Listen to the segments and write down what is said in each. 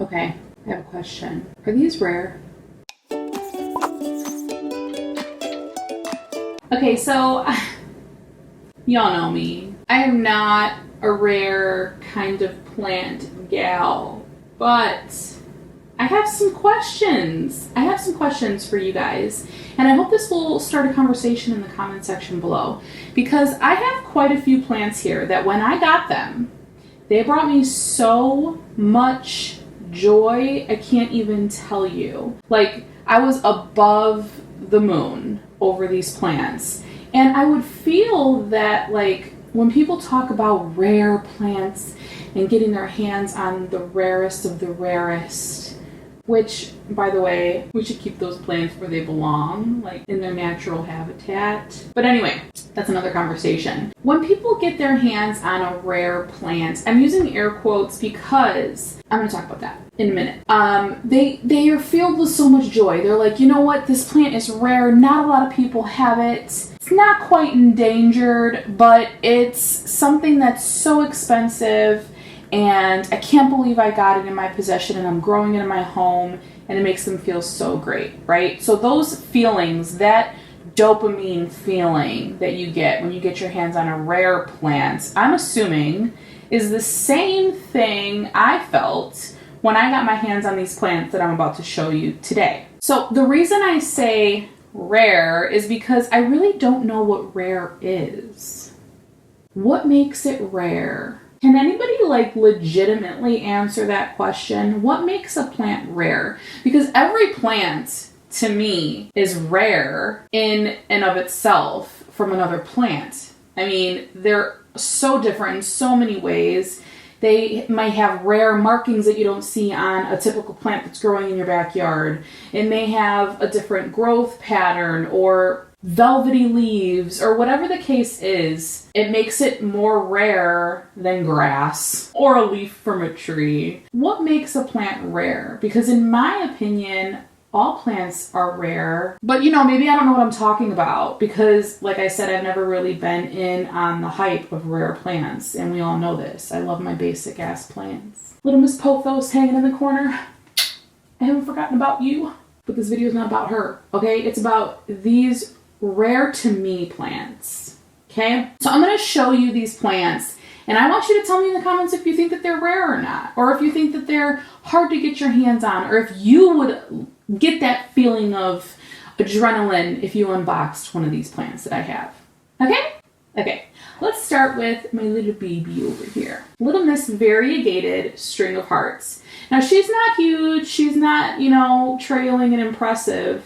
Okay, I have a question. Are these rare? Okay, so y'all know me. I am not a rare kind of plant gal, but I have some questions. I have some questions for you guys, and I hope this will start a conversation in the comment section below, because I have quite a few plants here that when I got them, they brought me so much joy, I can't even tell you. Like, I was above the moon over these plants. And I would feel that, like, when people talk about rare plants and getting their hands on the rarest of the rarest, which, by the way, we should keep those plants where they belong, like in their natural habitat. But anyway, that's another conversation. When people get their hands on a rare plant, I'm using air quotes because I'm going to talk about that in a minute. They are filled with so much joy. They're like, you know what? This plant is rare. Not a lot of people have it. It's not quite endangered, but it's something that's so expensive. And I can't believe I got it in my possession and I'm growing it in my home, and it makes them feel so great, right? So those feelings, that dopamine feeling that you get when you get your hands on a rare plant, I'm assuming is the same thing I felt when I got my hands on these plants that I'm about to show you today. So the reason I say rare is because I really don't know what rare is. What makes it rare? Can anybody like legitimately answer that question? What makes a plant rare? Because every plant to me is rare in and of itself from another plant. I mean, they're so different in so many ways. They might have rare markings that you don't see on a typical plant that's growing in your backyard. It may have a different growth pattern or velvety leaves, or whatever the case is. It makes it more rare than grass or a leaf from a tree. What makes a plant rare? Because in my opinion, all plants are rare. But you know, maybe I don't know what I'm talking about, because like I said, I've never really been in on the hype of rare plants, and we all know this. I love my basic ass plants. Little Miss Pothos hanging in the corner. I haven't forgotten about you, but this video is not about her, okay? It's about these rare to me plants, okay? So I'm going to show you these plants, and I want you to tell me in the comments if you think that they're rare or not, or if you think that they're hard to get your hands on, or if you would get that feeling of adrenaline if you unboxed one of these plants that I have. Okay? Okay. Let's start with my little baby over here. Little Miss Variegated String of Hearts. Now, she's not huge. She's not, you know, trailing and impressive,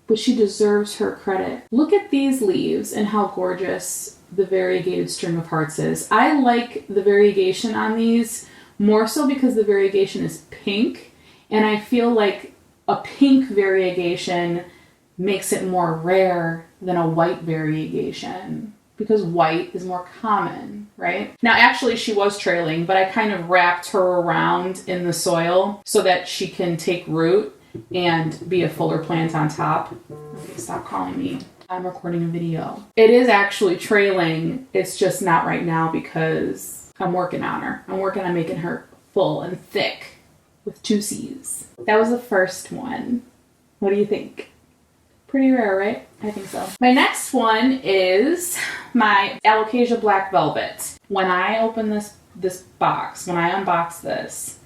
but she deserves her credit. Look at these leaves and how gorgeous the Variegated String of Hearts is. I like the variegation on these more so because the variegation is pink, and I feel like a pink variegation makes it more rare than a white variegation, because white is more common, right? Now, actually, she was trailing, but I kind of wrapped her around in the soil so that she can take root and be a fuller plant on top. Okay, stop calling me. I'm recording a video. It is actually trailing. It's just not right now because I'm working on her. I'm working on making her full and thick with 2 C's. That was the first one. What do you think? Pretty rare, right? I think so. My next one is my Alocasia Black Velvet. When I open this box, when I unbox this,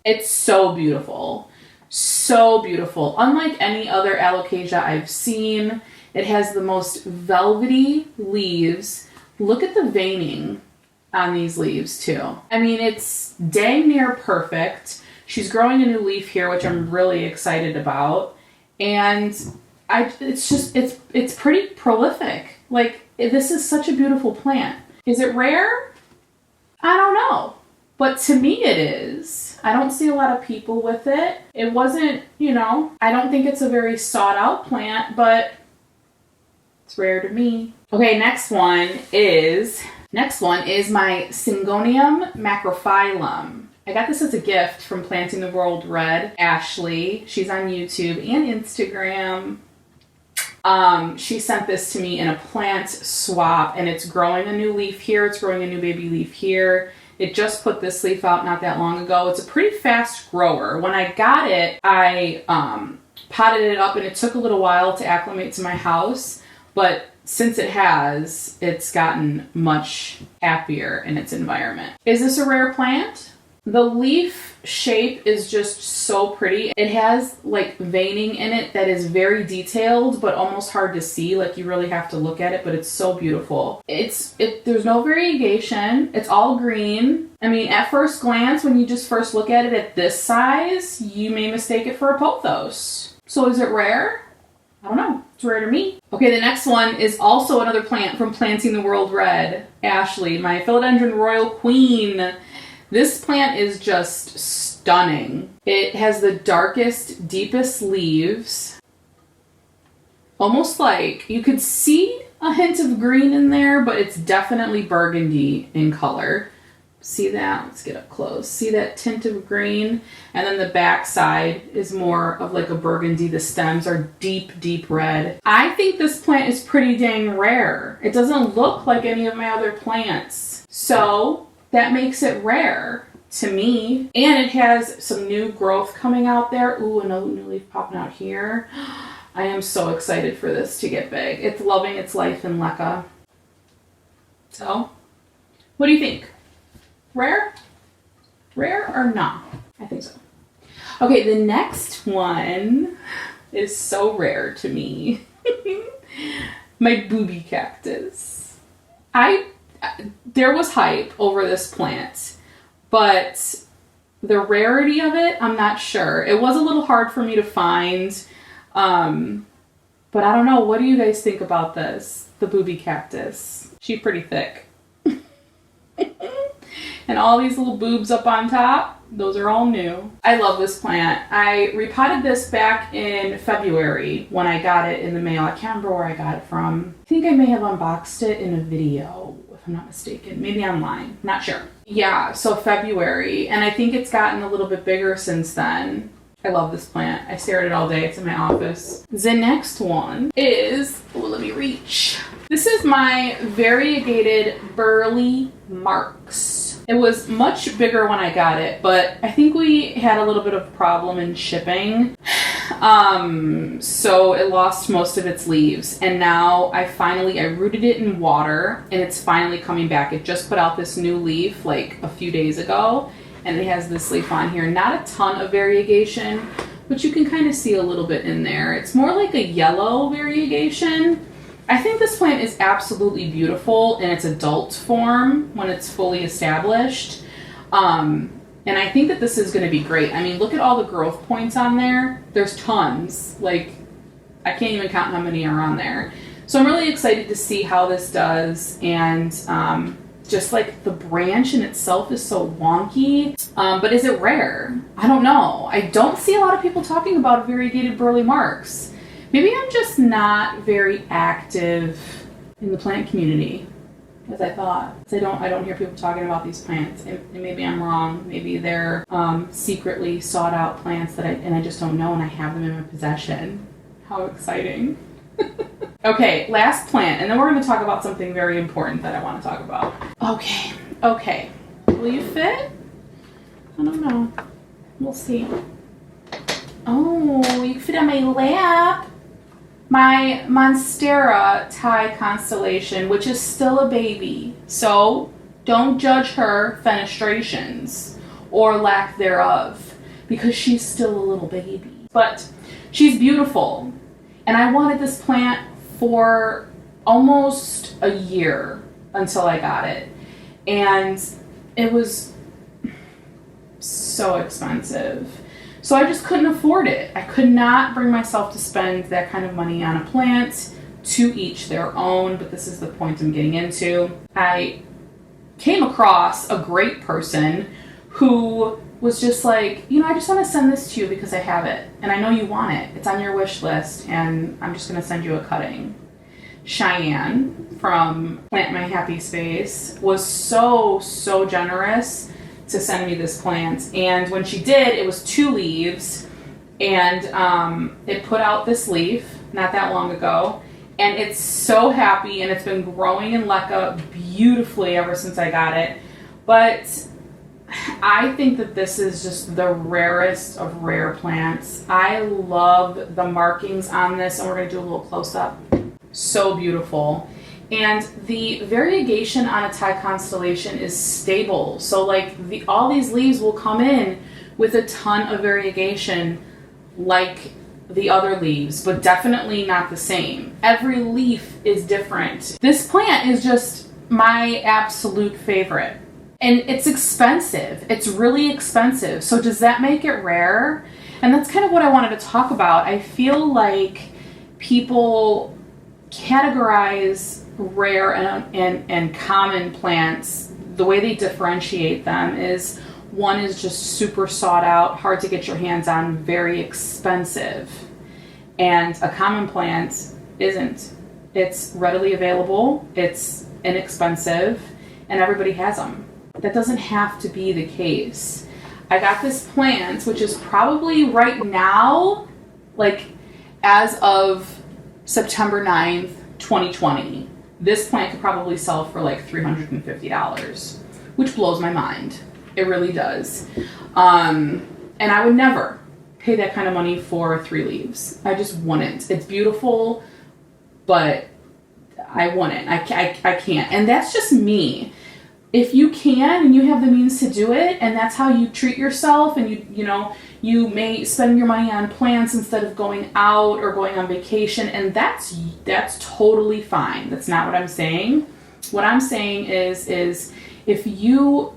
it's so beautiful. So beautiful. Unlike any other alocasia I've seen, it has the most velvety leaves. Look at the veining on these leaves too. I mean, it's dang near perfect. She's growing a new leaf here, which I'm really excited about. And it's pretty prolific. Like, this is such a beautiful plant. Is it rare? I don't know. But to me it is. I don't see a lot of people with it. It wasn't, you know, I don't think it's a very sought out plant, but it's rare to me. Okay, next one is my syngonium macrophylum. I got this as a gift from Planting the World Red, Ashley. She's on YouTube and Instagram. She sent this to me in a plant swap, and it's growing a new leaf here. It's growing a new baby leaf here. It just put this leaf out not that long ago. It's a pretty fast grower. When I got it, I potted it up and it took a little while to acclimate to my house, but since it has, it's gotten much happier in its environment. Is this a rare plant? The leaf shape is just so pretty. It has like veining in it that is very detailed, but almost hard to see. Like you really have to look at it, but it's so beautiful. There's no variegation. It's all green. I mean, at first glance, when you just first look at it at this size, you may mistake it for a pothos. So is it rare? I don't know. It's rare to me. Okay, the next one is also another plant from Planting the World Red. Ashley, my Philodendron Royal Queen. This plant is just stunning. It has the darkest, deepest leaves. Almost like you could see a hint of green in there, but it's definitely burgundy in color. See that? Let's get up close. See that tint of green? And then the back side is more of like a burgundy. The stems are deep, deep red. I think this plant is pretty dang rare. It doesn't look like any of my other plants. So that makes it rare to me. And it has some new growth coming out there. Ooh, another new leaf popping out here. I am so excited for this to get big. It's loving its life in leca. So, what do you think? Rare? Rare or not? I think so. Okay, the next one is so rare to me. My Booby cactus. There was hype over this plant, but the rarity of it, I'm not sure. It was a little hard for me to find, but I don't know. What do you guys think about this? The Booby cactus. She's pretty thick. And all these little boobs up on top, those are all new. I love this plant. I repotted this back in February when I got it in the mail. I can't remember where I got it from. I think I may have unboxed it in a video, if I'm not mistaken. Maybe online, not sure. Yeah, so February, and I think it's gotten a little bit bigger since then. I love this plant. I stare at it all day. It's in my office. The next one is, let me reach. This is my variegated burley marks. It was much bigger when I got it, but I think we had a little bit of problem in shipping. So it lost most of its leaves, and now I rooted it in water and it's finally coming back. It just put out this new leaf like a few days ago, and it has this leaf on here. Not a ton of variegation, but you can kind of see a little bit in there. It's more like a yellow variegation. I think this plant is absolutely beautiful in its adult form when it's fully established. And I think that this is going to be great. I mean, look at all the growth points on there. There's tons. Like, I can't even count how many are on there. So I'm really excited to see how this does. And just like the branch in itself is so wonky. But is it rare? I don't know. I don't see a lot of people talking about variegated burley marks. Maybe I'm just not very active in the plant community, as I thought. I don't hear people talking about these plants, and maybe I'm wrong. Maybe they're secretly sought out plants that I just don't know, and I have them in my possession. How exciting. Okay, last plant, and then we're going to talk about something very important that I want to talk about. Okay. Will you fit? I don't know. We'll see. Oh, you can fit on my lap. My Monstera Thai constellation, which is still a baby. So don't judge her fenestrations or lack thereof, because she's still a little baby. But she's beautiful. And I wanted this plant for almost a year until I got it. And it was so expensive. So I just couldn't afford it. I could not bring myself to spend that kind of money on a plant. To each their own, but this is the point I'm getting into. I came across a great person who was just like, I just want to send this to you because I have it. And I know you want it. It's on your wish list, and I'm just going to send you a cutting. Cheyenne from Plant My Happy Space was so generous to send me this plant, and when she did, it was 2 leaves, and it put out this leaf not that long ago, and it's so happy, and it's been growing in leca beautifully ever since I got it. But I think that this is just the rarest of rare plants. I love the markings on this, and we're going to do a little close-up. So beautiful. And the variegation on a Thai constellation is stable. So like all these leaves will come in with a ton of variegation like the other leaves, but definitely not the same. Every leaf is different. This plant is just my absolute favorite. And it's expensive. It's really expensive. So does that make it rare? And that's kind of what I wanted to talk about. I feel like people categorize rare and common plants, the way they differentiate them is one is just super sought out, hard to get your hands on, very expensive. And a common plant isn't. It's readily available, it's inexpensive, and everybody has them. That doesn't have to be the case. I got this plant, which is probably right now, like as of September 9th, 2020, this plant could probably sell for like $350, which blows my mind. It really does. And I would never pay that kind of money for 3 leaves. I just wouldn't. It's beautiful, but I wouldn't. I can't. And that's just me. If you can and you have the means to do it, and that's how you treat yourself, and you may spend your money on plants instead of going out or going on vacation, and that's totally fine. That's not what I'm saying. What I'm saying is if you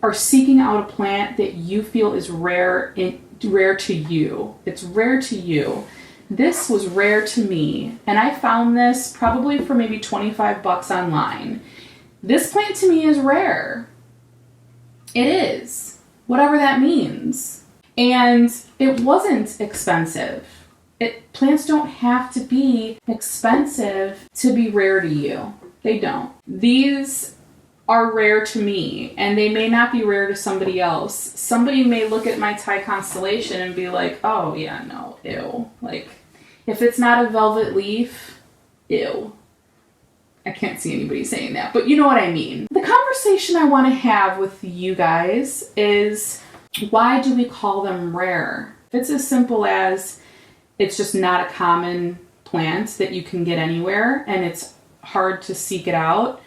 are seeking out a plant that you feel is rare to you, it's rare to you. This was rare to me, and I found this probably for maybe $25 online. This plant to me is rare. It is, whatever that means. And it wasn't expensive. Plants don't have to be expensive to be rare to you. They don't. These are rare to me, and they may not be rare to somebody else. Somebody may look at my Thai constellation and be like, oh yeah, no, ew. Like, if it's not a velvet leaf, ew. I can't see anybody saying that, but you know what I mean. The conversation I want to have with you guys is, why do we call them rare? If it's as simple as it's just not a common plant that you can get anywhere and it's hard to seek it out,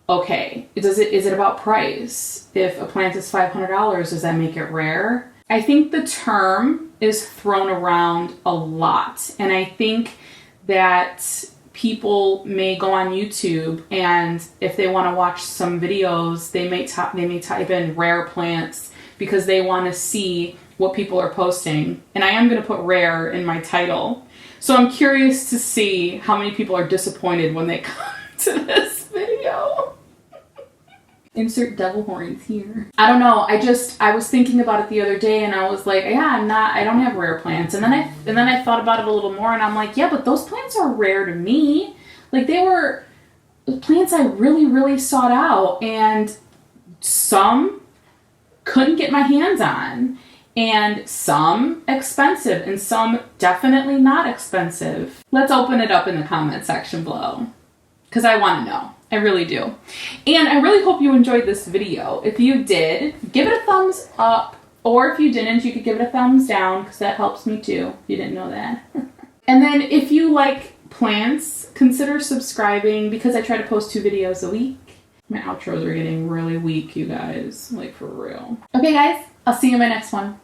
okay. Is it about price? If a plant is $500, does that make it rare? I think the term is thrown around a lot, and I think that people may go on YouTube, and if they want to watch some videos, they may type in rare plants because they want to see what people are posting. And I am going to put rare in my title. So I'm curious to see how many people are disappointed when they come to this video. Insert devil horns here. I don't know. I was thinking about it the other day, and I was like, yeah, I don't have rare plants. And then I thought about it a little more, and I'm like, yeah, but those plants are rare to me. Like, they were plants I really, really sought out, and some couldn't get my hands on, and some expensive, and some definitely not expensive. Let's open it up in the comment section below, because I want to know. I really do. And I really hope you enjoyed this video. If you did, give it a thumbs up. Or if you didn't, you could give it a thumbs down, because that helps me too, if you didn't know that. And then if you like plants, consider subscribing, because I try to post 2 videos a week. My outros are getting really weak, you guys. Like, for real. Okay, guys. I'll see you in my next one.